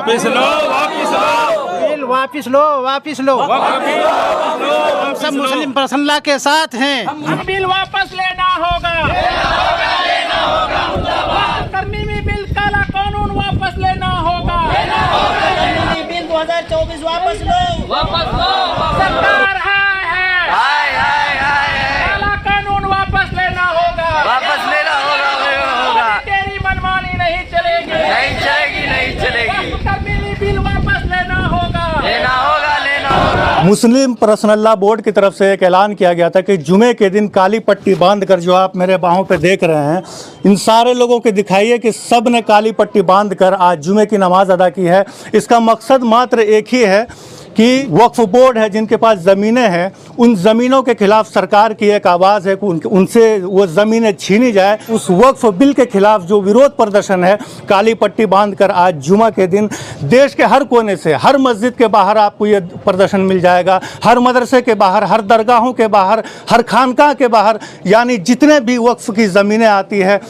वापिस लो, वापिस लो, बिल वापिस लो, वापिस लो। हम सब मुस्लिम पर्सनला के साथ हैं। बिल वापस लेना होगा, तरमीमी बिल काला कानून वापस लेना होगा, बिल 2024 वापस लो, सरकार काला कानून वापस लेना होगा, तेरी मनमानी नहीं चलेगी, तरमीमी बिल वापस लेना होगा। मुस्लिम पर्सनल लॉ बोर्ड की तरफ से एक ऐलान किया गया था कि जुमे के दिन काली पट्टी बांध कर, जो आप मेरे बाहों पे देख रहे हैं, इन सारे लोगों के दिखाइए कि सब ने काली पट्टी बांध कर आज जुमे की नमाज अदा की है। इसका मकसद मात्र एक ही है कि वक्फ बोर्ड है, जिनके पास ज़मीनें हैं, उन ज़मीनों के खिलाफ सरकार की एक आवाज़ है कि उनसे वो ज़मीनें छीनी जाए। उस वक्फ बिल के खिलाफ जो विरोध प्रदर्शन है, काली पट्टी बांधकर आज जुमा के दिन देश के हर कोने से, हर मस्जिद के बाहर आपको ये प्रदर्शन मिल जाएगा, हर मदरसे के बाहर, हर दरगाहों के बाहर, हर खानकाह के बाहर, यानी जितने भी वक्फ की ज़मीनें आती है,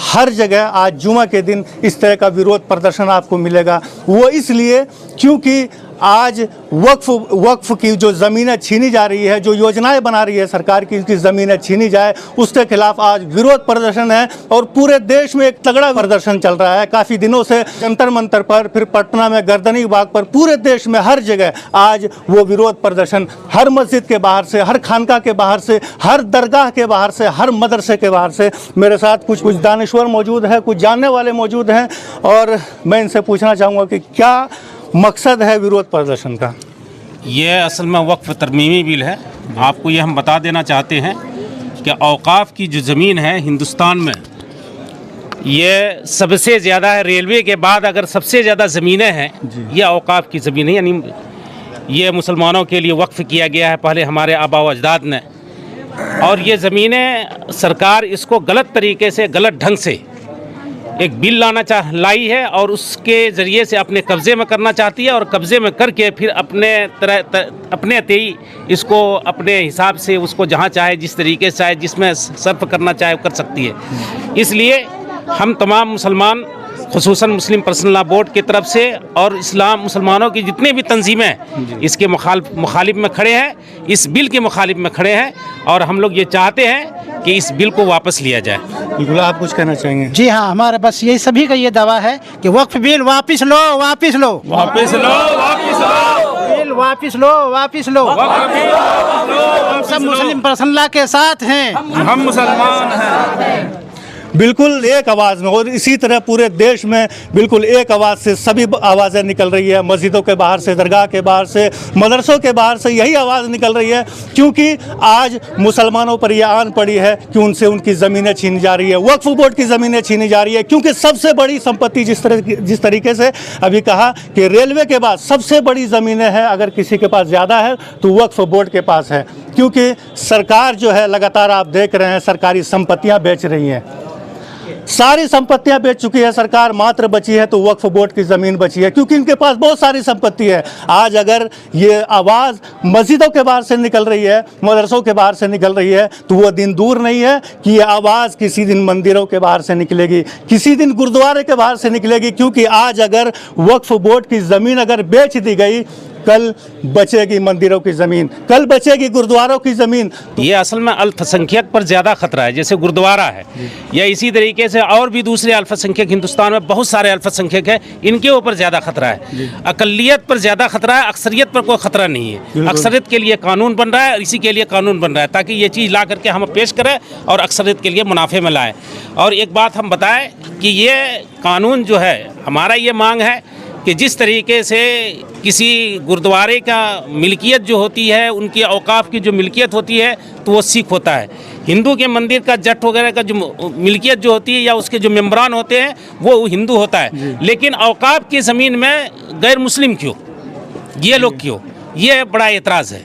हर जगह आज जुमा के दिन इस तरह का विरोध प्रदर्शन आपको मिलेगा। वो इसलिए क्योंकि आज वक्फ की जो ज़मीनें छीनी जा रही है, जो योजनाएं बना रही है सरकार की, उनकी ज़मीनें छीनी जाए, उसके खिलाफ आज विरोध प्रदर्शन है। और पूरे देश में एक तगड़ा प्रदर्शन चल रहा है काफ़ी दिनों से, जंतर मंतर पर, फिर पटना में गर्दनी बाग पर, पूरे देश में हर जगह आज वो विरोध प्रदर्शन, हर मस्जिद के बाहर से, हर खानका के बाहर से, हर दरगाह के बाहर से, हर मदरसे के बाहर से। मेरे साथ कुछ दानिश्वर मौजूद है, कुछ जानने वाले मौजूद हैं, और मैं इनसे पूछना चाहूँगा कि क्या मकसद है विरोध प्रदर्शन का। ये असल में वक्फ तरमीमी बिल है। आपको ये हम बता देना चाहते हैं कि औकाफ की जो ज़मीन है हिंदुस्तान में, ये सबसे ज़्यादा है। रेलवे के बाद अगर सबसे ज़्यादा ज़मीनें हैं, ये औकाफ की ज़मीन है, यानी ये मुसलमानों के लिए वक्फ किया गया है पहले हमारे आबा व अजदाद ने। और ये ज़मीनें सरकार इसको गलत तरीके से, गलत ढंग से एक बिल लाई है और उसके ज़रिए से अपने कब्ज़े में करना चाहती है, और कब्ज़े में करके फिर अपने तेई इसको अपने हिसाब से उसको जहाँ चाहे, जिस तरीके से चाहे, जिसमें सर्फ करना चाहे कर सकती है। इसलिए हम तमाम मुसलमान, खुसूसन मुस्लिम पर्सनल लॉ बोर्ड की तरफ से और इस्लाम मुसलमानों की जितने भी तंजीमें इसके मुखालिफ में खड़े हैं, इस बिल के मुखालिफ में खड़े हैं, और हम लोग ये चाहते हैं कि इस बिल को वापस लिया जाए। बिल्कुल, आप कुछ कहना चाहेंगे? जी हाँ, हमारे बस यही सभी का ये दावा है कि वक्फ बिल वापिस लो, वापिस लो, वापिस लो, वापिस लो, बिल वापिस लो, वापिस लो। हम सब मुस्लिम पर्सनला के साथ हैं। हम मुसलमान हैं। बिल्कुल एक आवाज़ में, और इसी तरह पूरे देश में बिल्कुल एक आवाज़ से सभी आवाज़ें निकल रही है। मस्जिदों के बाहर से, दरगाह के बाहर से, मदरसों के बाहर से यही आवाज़ निकल रही है, क्योंकि आज मुसलमानों पर यह आन पड़ी है कि उनसे उनकी ज़मीनें छीनी जा रही है, वक्फ बोर्ड की ज़मीनें छीनी जा रही है। क्योंकि सबसे बड़ी संपत्ति, जिस तरीके से अभी कहा कि रेलवे के बाद सबसे बड़ी ज़मीनें हैं, अगर किसी के पास ज़्यादा है तो वक्फ बोर्ड के पास है। क्योंकि सरकार जो है लगातार आप देख रहे हैं सरकारी संपत्तियाँ बेच रही हैं, सारी संपत्तियां बेच चुकी है सरकार, मात्र बची है तो वक्फ बोर्ड की ज़मीन बची है, क्योंकि इनके पास बहुत सारी संपत्ति है। आज अगर ये आवाज़ मस्जिदों के बाहर से निकल रही है, मदरसों के बाहर से निकल रही है, तो वो दिन दूर नहीं है कि ये आवाज़ किसी दिन मंदिरों के बाहर से निकलेगी, किसी दिन गुरुद्वारे के बाहर से निकलेगी। क्योंकि आज अगर वक्फ बोर्ड की ज़मीन अगर बेच दी गई, कल बचेगी मंदिरों की ज़मीन, कल बचेगी गुरुद्वारों की ज़मीन। ये असल में अल्पसंख्यक पर ज़्यादा खतरा है, जैसे गुरुद्वारा है, या इसी तरीके से और भी दूसरे अल्पसंख्यक, हिंदुस्तान में बहुत सारे अल्पसंख्यक हैं, इनके ऊपर ज़्यादा खतरा है। अकलियत पर ज़्यादा खतरा है, अक्सरियत पर कोई खतरा नहीं है। अक्सरियत के लिए कानून बन रहा है, और इसी के लिए कानून बन रहा है ताकि ये चीज़ ला करके हम पेश करें और अक्सरियत के लिए मुनाफे में लाएँ। और एक बात हम बताएं कि ये कानून जो है, हमारा ये मांग है कि जिस तरीके से किसी गुरुद्वारे का मिल्कियत जो होती है, उनकी औकाफ की जो मिल्कियत होती है, तो वो सिख होता है। हिंदू के मंदिर का जट वगैरह का जो मिल्कियत जो होती है, या उसके जो मेम्बरान होते हैं, वो हिंदू होता है। लेकिन औकाफ की ज़मीन में गैर मुस्लिम क्यों, ये लोग क्यों? ये बड़ा एतराज़ है,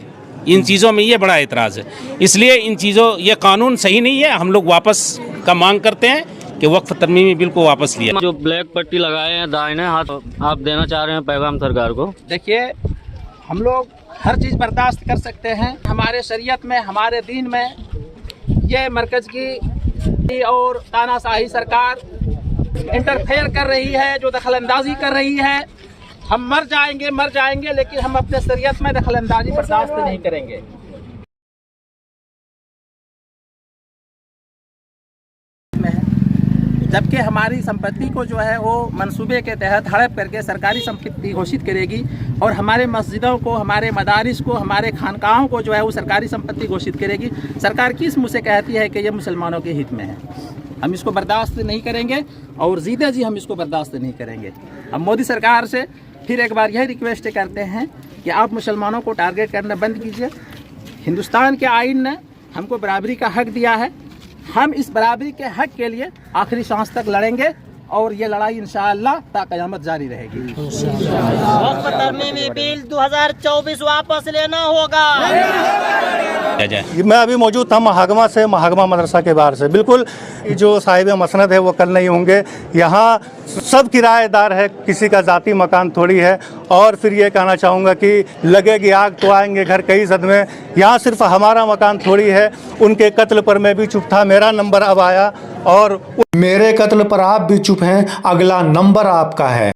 इन चीज़ों में ये बड़ा एतराज़ है। इसलिए इन चीज़ों, ये कानून सही नहीं है। हम लोग वापस का मांग करते हैं कि वक्फ तरमीमी बिल को वापस लिया। जो ब्लैक पट्टी लगाए हैं दाहिने हाथ, आप देना चाह रहे हैं पैगाम सरकार को? देखिए, हम लोग हर चीज़ बर्दाश्त कर सकते हैं। हमारे शरीयत में, हमारे दीन में ये मरकज़ की और तानाशाही सरकार इंटरफेयर कर रही है, जो दखल अंदाजी कर रही है। हम मर जाएंगे, लेकिन हम अपने शरीयत में दखलंदाजी बर्दाश्त नहीं करेंगे। जबकि हमारी संपत्ति को जो है वो मंसूबे के तहत हड़प करके सरकारी संपत्ति घोषित करेगी और हमारे मस्जिदों को, हमारे मदारिस को, हमारे खानकाहों को जो है वो सरकारी संपत्ति घोषित करेगी। सरकार किस मुँह से कहती है कि ये मुसलमानों के हित में है? हम इसको बर्दाश्त नहीं करेंगे और जीते जी हम इसको बर्दाश्त नहीं करेंगे। हम मोदी सरकार से फिर एक बार यही रिक्वेस्ट करते हैं कि आप मुसलमानों को टारगेट करना बंद कीजिए। हिंदुस्तान के आइन ने हमको बराबरी का हक दिया है, हम इस बराबरी के हक के लिए आखिरी सांस तक लड़ेंगे और ये लड़ाई इंशाअल्लाह ता क़यामत जारी रहेगी। वक्फ तरमीमी बिल 2024 वापस लेना होगा। मैं अभी मौजूद था महागमा से, महागमा मदरसा के बाहर से। बिल्कुल जो साहिब मसनद है वो कल नहीं होंगे। यहाँ सब किराएदार है, किसी का ज़ाती मकान थोड़ी है। और फिर ये कहना चाहूँगा कि लगेगी आग तो आएंगे घर कई सदमे। यहाँ सिर्फ हमारा मकान थोड़ी है। उनके कत्ल पर मैं भी चुप था, मेरा नंबर अब आया और मेरे कत्ल पर आप भी चुप हैं, अगला नंबर आपका है।